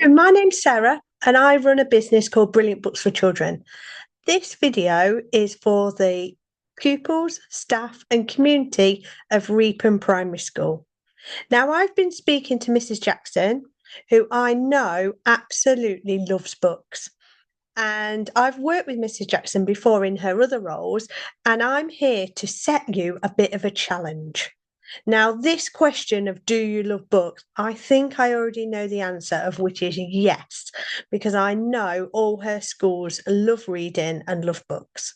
My name's Sarah, and I run a business called Brilliant Books for Children. This video is for the pupils, staff, and community of Reepham Primary School. Now, I've been speaking to Mrs. Jackson, who I know absolutely loves books. And I've worked with Mrs. Jackson before in her other roles, and I'm here to set you a bit of a challenge. Now, this question of do you love books, I think I already know the answer of which is yes, because I know all her schools love reading and love books.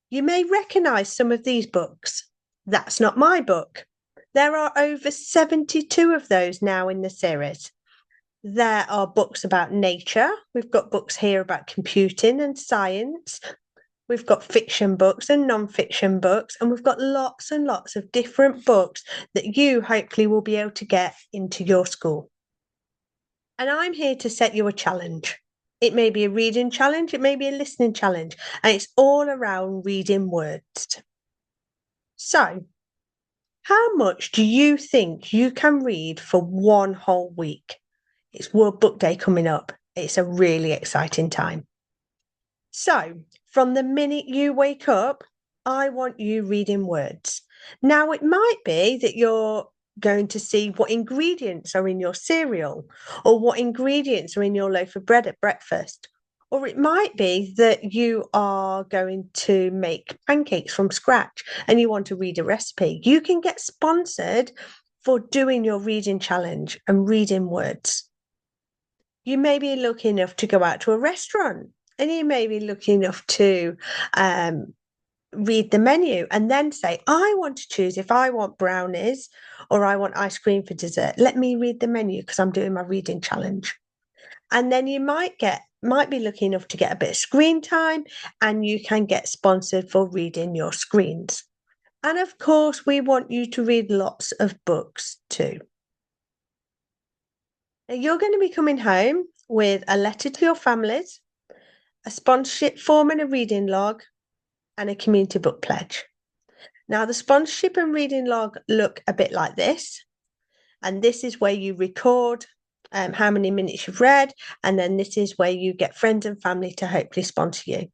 You may recognise some of these books. That's not my book. There are over 72 of those now in the series. There are books about nature. We've got books here about computing and science. We've got fiction books and non-fiction books, and we've got lots and lots of different books that you hopefully will be able to get into your school. And I'm here to set you a challenge. It may be a reading challenge, it may be a listening challenge, and it's all around reading words. So, how much do you think you can read for one whole week? It's World Book Day coming up. It's a really exciting time. So, from the minute you wake up, I want you reading words. Now, it might be that you're going to see what ingredients are in your cereal or what ingredients are in your loaf of bread at breakfast. Or it might be that you are going to make pancakes from scratch and you want to read a recipe. You can get sponsored for doing your reading challenge and reading words. You may be lucky enough to go out to a restaurant, and you may be lucky enough to read the menu and then say, I want to choose if I want brownies or I want ice cream for dessert. Let me read the menu because I'm doing my reading challenge. And then you might be lucky enough to get a bit of screen time, and you can get sponsored for reading your screens. And of course, we want you to read lots of books too. Now, you're going to be coming home with a letter to your families, a sponsorship form and a reading log, and a community book pledge. Now, the sponsorship and reading log look a bit like this. And this is where you record how many minutes you've read. And then this is where you get friends and family to hopefully sponsor you.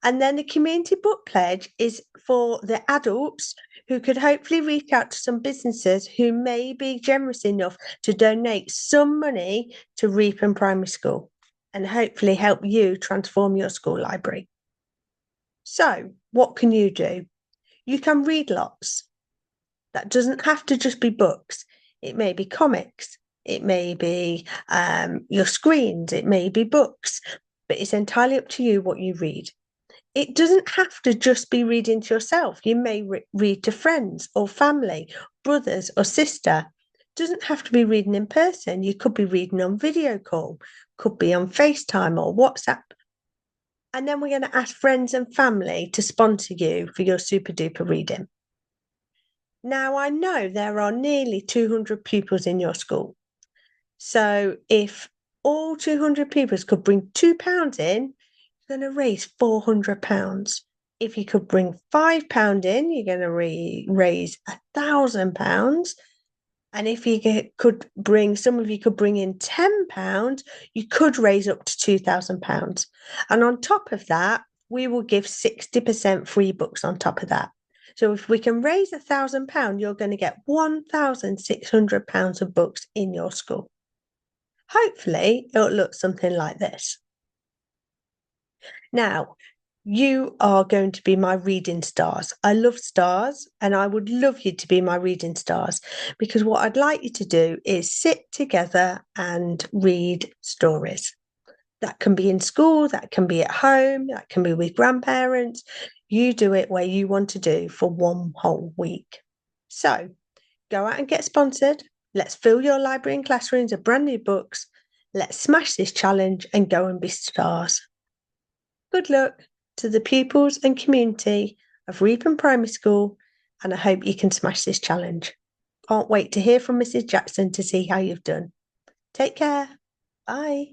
And then the community book pledge is for the adults who could hopefully reach out to some businesses who may be generous enough to donate some money to Reepham Primary School and hopefully help you transform your school library. So, what can you do? You can read lots. That doesn't have to just be books. It may be comics. It may be your screens. It may be books. But it's entirely up to you what you read. It doesn't have to just be reading to yourself. You may read to friends or family, brothers or sister. It doesn't have to be reading in person. You could be reading on video call, could be on FaceTime or WhatsApp. And then we're going to ask friends and family to sponsor you for your super duper reading. Now, I know there are nearly 200 pupils in your school. So if all 200 pupils could bring £2 in, you're going to raise £400. If you could bring £5 in, you're going to raise £1,000. And if you could bring, some of you could bring in £10, you could raise up to £2,000. And on top of that, we will give 60% free books on top of that. So if we can raise £1,000, you're going to get £1,600 of books in your school. Hopefully, it'll look something like this. Now, you are going to be my reading stars. I love stars, and I would love you to be my reading stars, because what I'd like you to do is sit together and read stories. That can be in school, that can be at home, that can be with grandparents. You do it where you want to do for one whole week. So go out and get sponsored. Let's fill your library and classrooms with brand new books. Let's smash this challenge and go and be stars. Good luck to the pupils and community of Reepham Primary School, and I hope you can smash this challenge. Can't wait to hear from Mrs. Jackson to see how you've done. Take care. Bye.